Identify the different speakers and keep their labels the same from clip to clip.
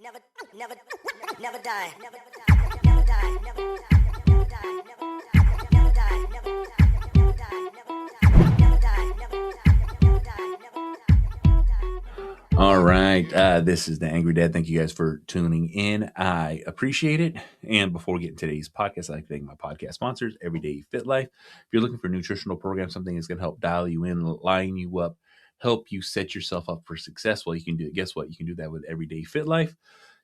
Speaker 1: Never, never, never die. Never die. Never die. Never die. Never die. Never die. Never die. Never die. Never die. Never die.
Speaker 2: All right. This is the Angry Dad. Thank you guys for tuning in. I appreciate it. And before we get into today's podcast, I'd like to thank my podcast sponsors, Everyday Fit Life. If you're looking for a nutritional program, something that's going to help dial you in, line you up, help you set yourself up for success, well, you can do it. Guess what? You can do that with Everyday Fit Life.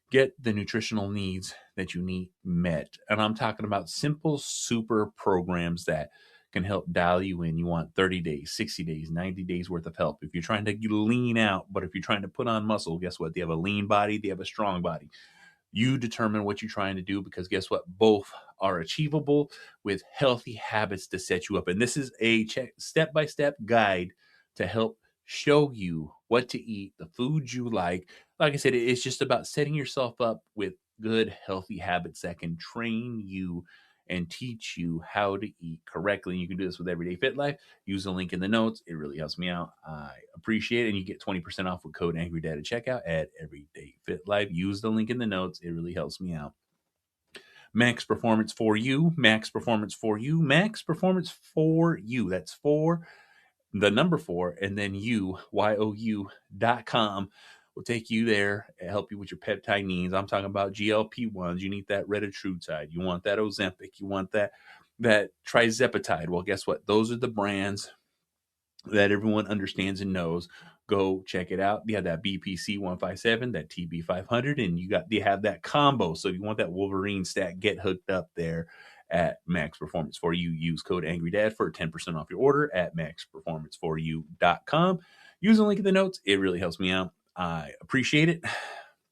Speaker 2: Get the nutritional needs that you need met. And I'm talking about simple, super programs that can help dial you in. You want 30 days, 60 days, 90 days worth of help. If you're trying to lean out, but if you're trying to put on muscle, guess what? They have a lean body, they have a strong body. You determine what you're trying to do, because guess what? Both are achievable with healthy habits to set you up. And this is a step-by-step guide to help show you what to eat, the foods you like. Like I said, it's just about setting yourself up with good, healthy habits that can train you and teach you how to eat correctly. And you can do this with Everyday Fit Life. Use the link in the notes. It really helps me out. I appreciate it. And you get 20% off with code AngryDad at checkout at Everyday Fit Life. Use the link in the notes. It really helps me out. Max Performance for You. Max Performance for You. Max Performance for You. That's for the number 4, and then YOU.com will take you there and help you with your peptide needs. I'm talking about GLP-1s. You need that retatrutide. You want that Ozempic. You want that trizepatide. Well, guess what? Those are the brands that everyone understands and knows. Go check it out. You have that BPC 157, that TB 500, and you have that combo. So if you want that Wolverine stack, get hooked up there at Max Performance for You. Use code AngryDad for 10% off your order at maxperformanceforyou.com. Use the link in the notes. It really helps me out. I appreciate it. All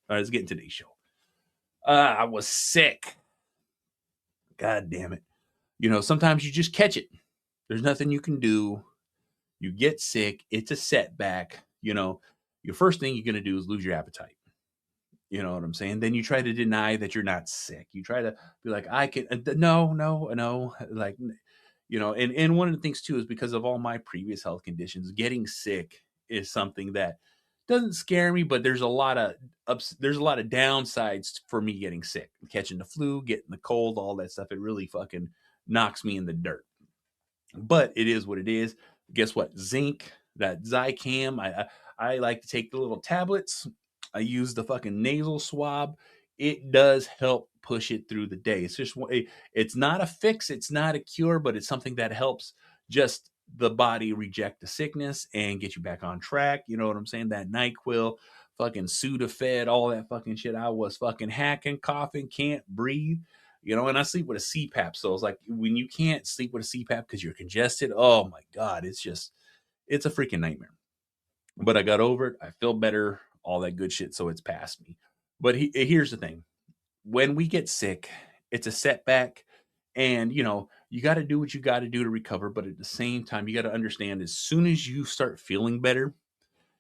Speaker 2: right, let's get into today's show. I was sick. God damn it. Sometimes you just catch it. There's nothing you can do. You get sick. It's a setback. Your first thing you're going to do is lose your appetite. You know what I'm saying? Then you try to deny that you're not sick. You try to be like, I can, no. Like, and one of the things too is because of all my previous health conditions, getting sick is something that doesn't scare me, but there's a lot of downsides for me getting sick, catching the flu, getting the cold, all that stuff. It really fucking knocks me in the dirt, but it is what it is. Guess what? Zinc, that Xicam. I like to take the little tablets. I use the fucking nasal swab. It does help push it through the day. It's not a fix. It's not a cure, but it's something that helps just the body reject the sickness and get you back on track. You know what I'm saying? That NyQuil, fucking Sudafed, all that fucking shit. I was fucking hacking, coughing, can't breathe. And I sleep with a CPAP. So it's like when you can't sleep with a CPAP because you're congested, oh my God, it's a freaking nightmare. But I got over it. I feel better, all that good shit. So it's past me. But here's the thing. When we get sick, it's a setback. And, you got to do what you got to do to recover. But at the same time, you got to understand, as soon as you start feeling better,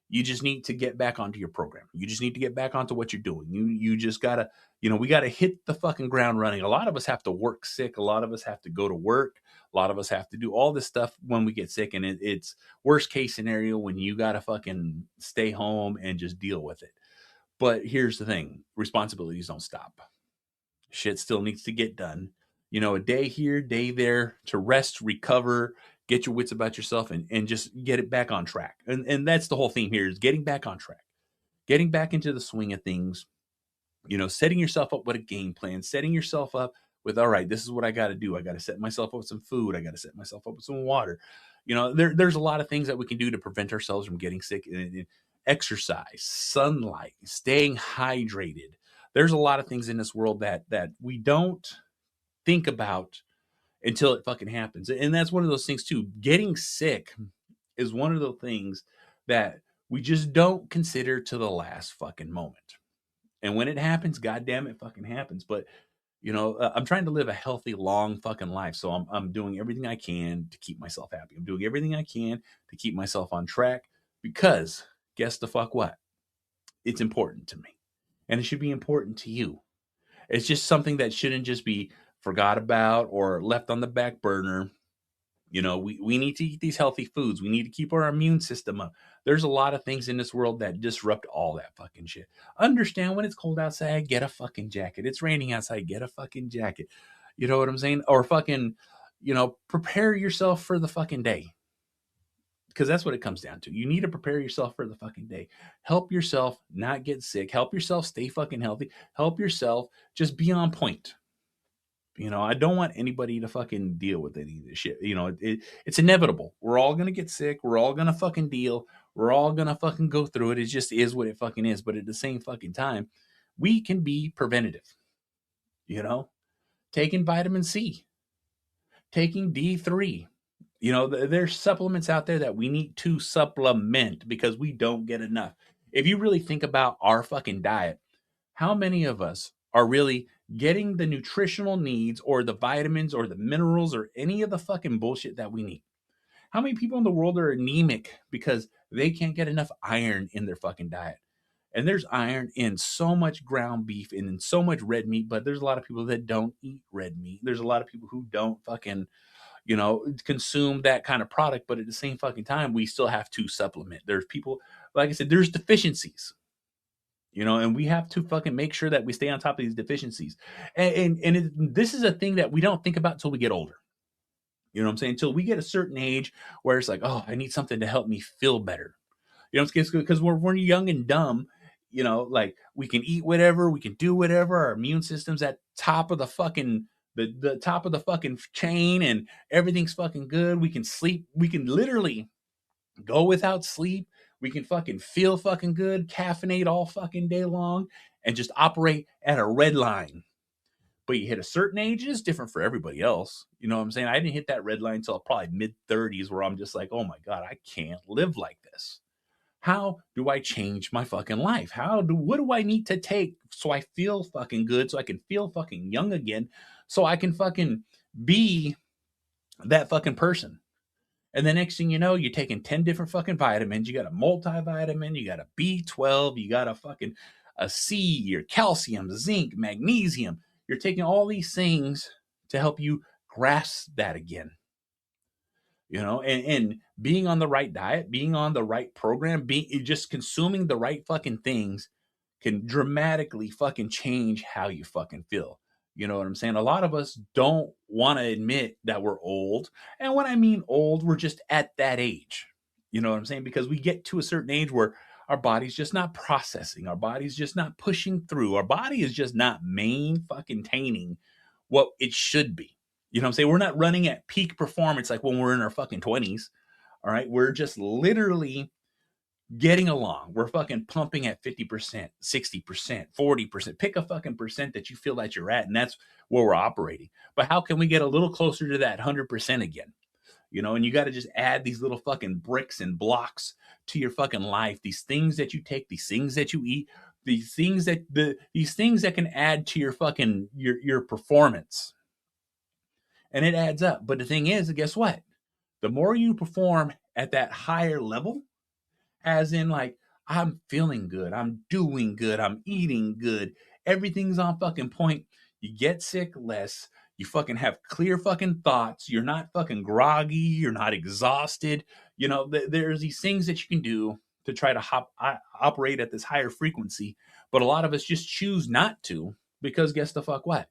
Speaker 2: you just need to get back onto your program. You just need to get back onto what you're doing. You just got to, we got to hit the fucking ground running. A lot of us have to work sick. A lot of us have to go to work. A lot of us have to do all this stuff when we get sick. And it's worst case scenario when you got to fucking stay home and just deal with it. But here's the thing. Responsibilities don't stop. Shit still needs to get done. A day here, day there to rest, recover, get your wits about yourself and just get it back on track. And that's the whole theme here, is getting back on track, getting back into the swing of things, setting yourself up with a game plan, setting yourself up with, all right, this is what I got to do. I got to set myself up with some food. I got to set myself up with some water. There's a lot of things that we can do to prevent ourselves from getting sick. Exercise, sunlight, staying hydrated. There's a lot of things in this world that we don't think about until it fucking happens. And that's one of those things too. Getting sick is one of those things that we just don't consider to the last fucking moment. And when it happens, goddamn, it fucking happens. But, I'm trying to live a healthy, long fucking life. So I'm doing everything I can to keep myself happy. I'm doing everything I can to keep myself on track, because guess the fuck what? It's important to me. And it should be important to you. It's just something that shouldn't just be forgot about or left on the back burner. You know, we need to eat these healthy foods. We need to keep our immune system up. There's a lot of things in this world that disrupt all that fucking shit. Understand when it's cold outside, get a fucking jacket. It's raining outside, get a fucking jacket. You know what I'm saying? Or fucking, prepare yourself for the fucking day. Because that's what it comes down to. You need to prepare yourself for the fucking day. Help yourself not get sick. Help yourself stay fucking healthy. Help yourself just be on point. I don't want anybody to fucking deal with any of this shit. It's inevitable. We're all gonna get sick. We're all gonna fucking deal. We're all gonna fucking go through it. It just is what it fucking is. But at the same fucking time, we can be preventative. Taking vitamin C, taking D3. There's supplements out there that we need to supplement because we don't get enough. If you really think about our fucking diet, how many of us are really getting the nutritional needs or the vitamins or the minerals or any of the fucking bullshit that we need? How many people in the world are anemic because they can't get enough iron in their fucking diet? And there's iron in so much ground beef and in so much red meat, but there's a lot of people that don't eat red meat. There's a lot of people who don't fucking, consume that kind of product, but at the same fucking time, we still have to supplement. There's people, like I said, there's deficiencies. And we have to fucking make sure that we stay on top of these deficiencies. This is a thing that we don't think about until we get older. You know what I'm saying? Until we get a certain age where it's like, oh, I need something to help me feel better. Because we're young and dumb, like we can eat whatever, we can do whatever. Our immune system's at top of the fucking, the top of the fucking chain and everything's fucking good. We can sleep. We can literally go without sleep. We can fucking feel fucking good, caffeinate all fucking day long, and just operate at a red line. But you hit a certain age, it's different for everybody else. You know what I'm saying? I didn't hit that red line until probably mid-30s where I'm just like, oh my God, I can't live like this. How do I change my fucking life? What do I need to take so I feel fucking good, so I can feel fucking young again, so I can fucking be that fucking person? And the next thing you know, you're taking 10 different fucking vitamins. You got a multivitamin, you got a B12, you got a C, your calcium, zinc, magnesium. You're taking all these things to help you grasp that again. And being on the right diet, being on the right program, just consuming the right fucking things can dramatically fucking change how you fucking feel. You know what I'm saying? A lot of us don't want to admit that we're old. And when I mean old, we're just at that age. You know what I'm saying? Because we get to a certain age where our body's just not processing. Our body's just not pushing through. Our body is just not maintaining what it should be. You know what I'm saying? We're not running at peak performance like when we're in our fucking 20s. All right. We're just literally getting along. We're fucking pumping at 50%, 60%, 40%. Pick a fucking percent that you feel that you're at, and that's where we're operating. But how can we get a little closer to that 100% again? And you got to just add these little fucking bricks and blocks to your fucking life. These things that you take, these things that you eat, these things that can add to your fucking your performance. And it adds up. But the thing is, guess what? The more you perform at that higher level, as in like, I'm feeling good, I'm doing good, I'm eating good, everything's on fucking point, you get sick less, you fucking have clear fucking thoughts, you're not fucking groggy, you're not exhausted. There's these things that you can do to try to operate at this higher frequency, but a lot of us just choose not to because guess the fuck what?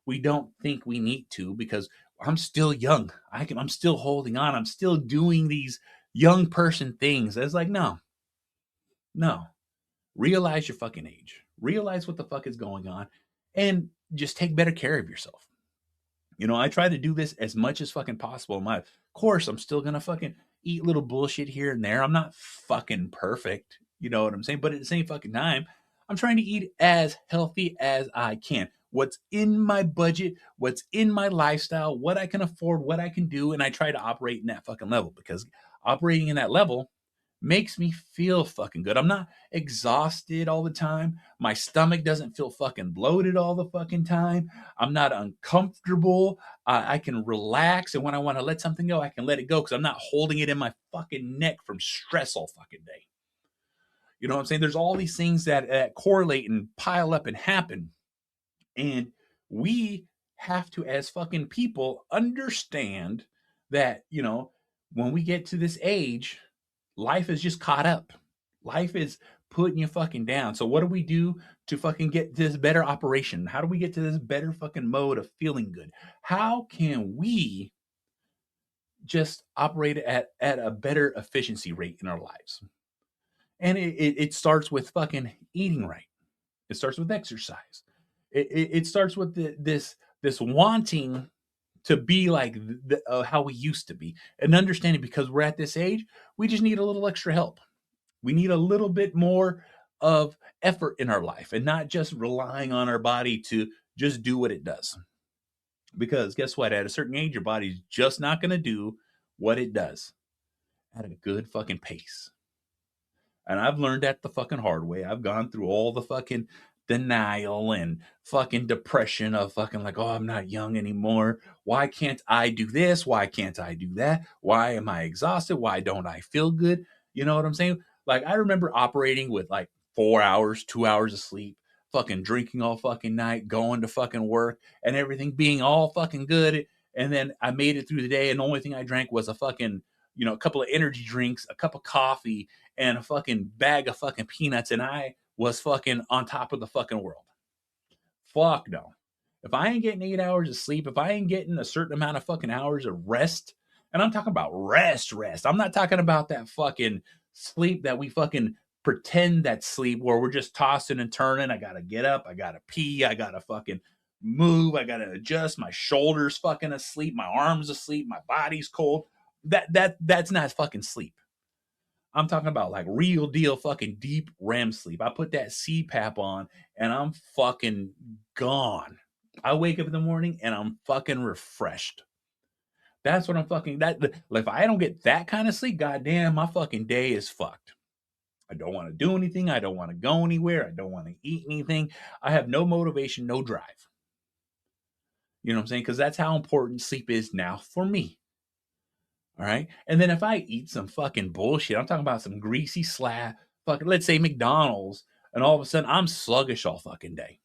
Speaker 2: We don't think we need to because I'm still young. I'm still holding on. I'm still doing these young person things. It's like, no. Realize your fucking age. Realize what the fuck is going on and just take better care of yourself. I try to do this as much as fucking possible. Of course, I'm still going to fucking eat little bullshit here and there. I'm not fucking perfect. You know what I'm saying? But at the same fucking time, I'm trying to eat as healthy as I can. What's in my budget, what's in my lifestyle, what I can afford, what I can do. And I try to operate in that fucking level because operating in that level makes me feel fucking good. I'm not exhausted all the time. My stomach doesn't feel fucking bloated all the fucking time. I'm not uncomfortable. I can relax. And when I want to let something go, I can let it go because I'm not holding it in my fucking neck from stress all fucking day. You know what I'm saying? There's all these things that correlate and pile up and happen. And we have to, as fucking people, understand that, when we get to this age, life is just caught up. Life is putting you fucking down. So what do we do to fucking get this better operation? How do we get to this better fucking mode of feeling good? How can we just operate at a better efficiency rate in our lives? And it starts with fucking eating right. It starts with exercise. It starts with this wanting to be like how we used to be, and understanding because we're at this age, we just need a little extra help. We need a little bit more of effort in our life and not just relying on our body to just do what it does. Because guess what? At a certain age, your body's just not going to do what it does at a good fucking pace. And I've learned that the fucking hard way. I've gone through all the fucking denial and fucking depression of fucking like, oh, I'm not young anymore. Why can't I do this? Why can't I do that? Why am I exhausted? Why don't I feel good? You know what I'm saying? Like, I remember operating with like 4 hours, 2 hours of sleep, fucking drinking all fucking night, going to fucking work and everything being all fucking good. And then I made it through the day and the only thing I drank was a fucking, a couple of energy drinks, a cup of coffee, and a fucking bag of fucking peanuts, and I was fucking on top of the fucking world. Fuck no. If I ain't getting 8 hours of sleep, if I ain't getting a certain amount of fucking hours of rest, and I'm talking about rest. I'm not talking about that fucking sleep that we fucking pretend that sleep where we're just tossing and turning. I gotta get up, I gotta pee, I gotta fucking move, I gotta adjust, my shoulders fucking asleep, my arms asleep, my body's cold. That's not fucking sleep. I'm talking about like real deal fucking deep REM sleep. I put that CPAP on and I'm fucking gone. I wake up in the morning and I'm fucking refreshed. That's what I'm fucking, if I don't get that kind of sleep, goddamn, my fucking day is fucked. I don't want to do anything. I don't want to go anywhere. I don't want to eat anything. I have no motivation, no drive. You know what I'm saying? Because that's how important sleep is now for me. All right. And then if I eat some fucking bullshit, I'm talking about some greasy slab, fucking, let's say McDonald's, and all of a sudden I'm sluggish all fucking day.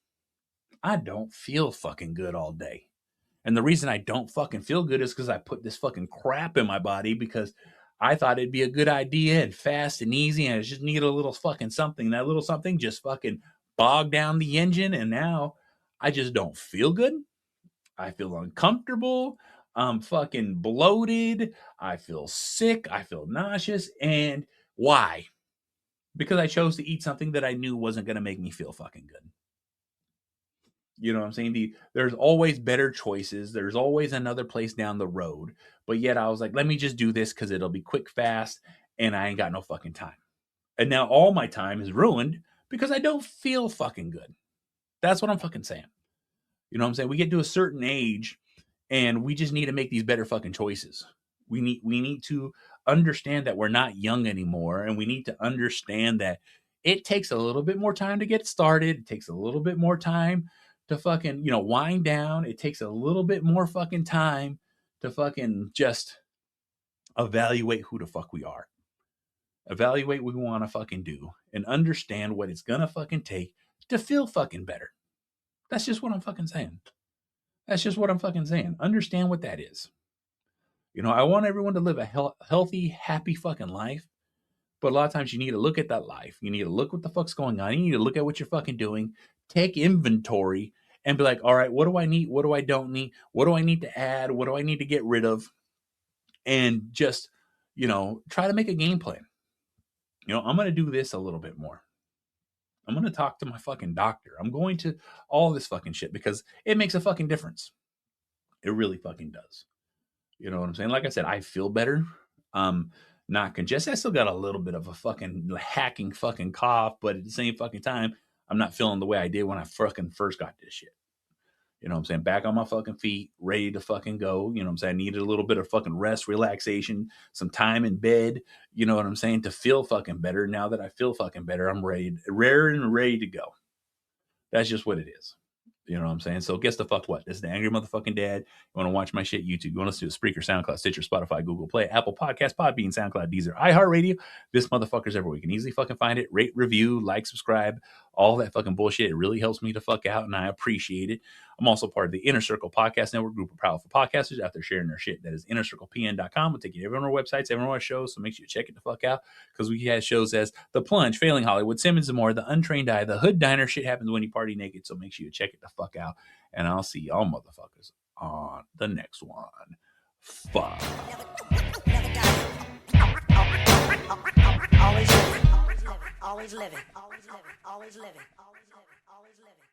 Speaker 2: I don't feel fucking good all day. And the reason I don't fucking feel good is because I put this fucking crap in my body because I thought it'd be a good idea and fast and easy and I just need a little fucking something. That little something just fucking bogged down the engine and now I just don't feel good. I feel uncomfortable. I'm fucking bloated. I feel sick. I feel nauseous. And why? Because I chose to eat something that I knew wasn't going to make me feel fucking good. You know what I'm saying? There's always better choices. There's always another place down the road. But yet I was like, let me just do this because it'll be quick, fast, and I ain't got no fucking time. And now all my time is ruined because I don't feel fucking good. That's what I'm fucking saying. You know what I'm saying? We get to a certain age and we just need to make these better fucking choices. We need to understand that we're not young anymore. And we need to understand that it takes a little bit more time to get started. It takes a little bit more time to fucking, wind down. It takes a little bit more fucking time to fucking just evaluate who the fuck we are. Evaluate what we want to fucking do and understand what it's going to fucking take to feel fucking better. That's just what I'm fucking saying. That's just what I'm fucking saying. Understand what that is. I want everyone to live a healthy, happy fucking life. But a lot of times you need to look at that life. You need to look what the fuck's going on. You need to look at what you're fucking doing. Take inventory and be like, all right, what do I need? What do I don't need? What do I need to add? What do I need to get rid of? And just, try to make a game plan. I'm going to do this a little bit more. I'm going to talk to my fucking doctor. I'm going to all this fucking shit because it makes a fucking difference. It really fucking does. You know what I'm saying? Like I said, I feel better. Not congested. I still got a little bit of a fucking hacking fucking cough, but at the same fucking time, I'm not feeling the way I did when I fucking first got this shit. You know what I'm saying? Back on my fucking feet, ready to fucking go. You know what I'm saying? I needed a little bit of fucking rest, relaxation, some time in bed. You know what I'm saying? To feel fucking better. Now that I feel fucking better, I'm ready to go. That's just what it is. You know what I'm saying? So guess the fuck what? This is the Angry Motherfucking Dad. You want to watch my shit? YouTube. You want to listen to Spreaker, SoundCloud, Stitcher, Spotify, Google Play, Apple Podcasts, Podbean, SoundCloud, Deezer, iHeartRadio. This motherfucker's everywhere. You can easily fucking find it. Rate, review, like, subscribe, all that fucking bullshit. It really helps me to fuck out, and I appreciate it. I'm also part of the Inner Circle Podcast Network, group of powerful podcasters out there sharing their shit. That is innercirclepn.com. We'll take you to everyone on our websites, everyone on our shows, so make sure you check it the fuck out, because we have shows as The Plunge, Failing Hollywood, Simmons and More, The Untrained Eye, The Hood Diner, Shit Happens When You Party Naked, so make sure you check it the fuck out, and I'll see y'all motherfuckers on the next one. Fuck.
Speaker 1: Never die. Always living. Always living. Always living. Always living. Always living. Always living. Always living.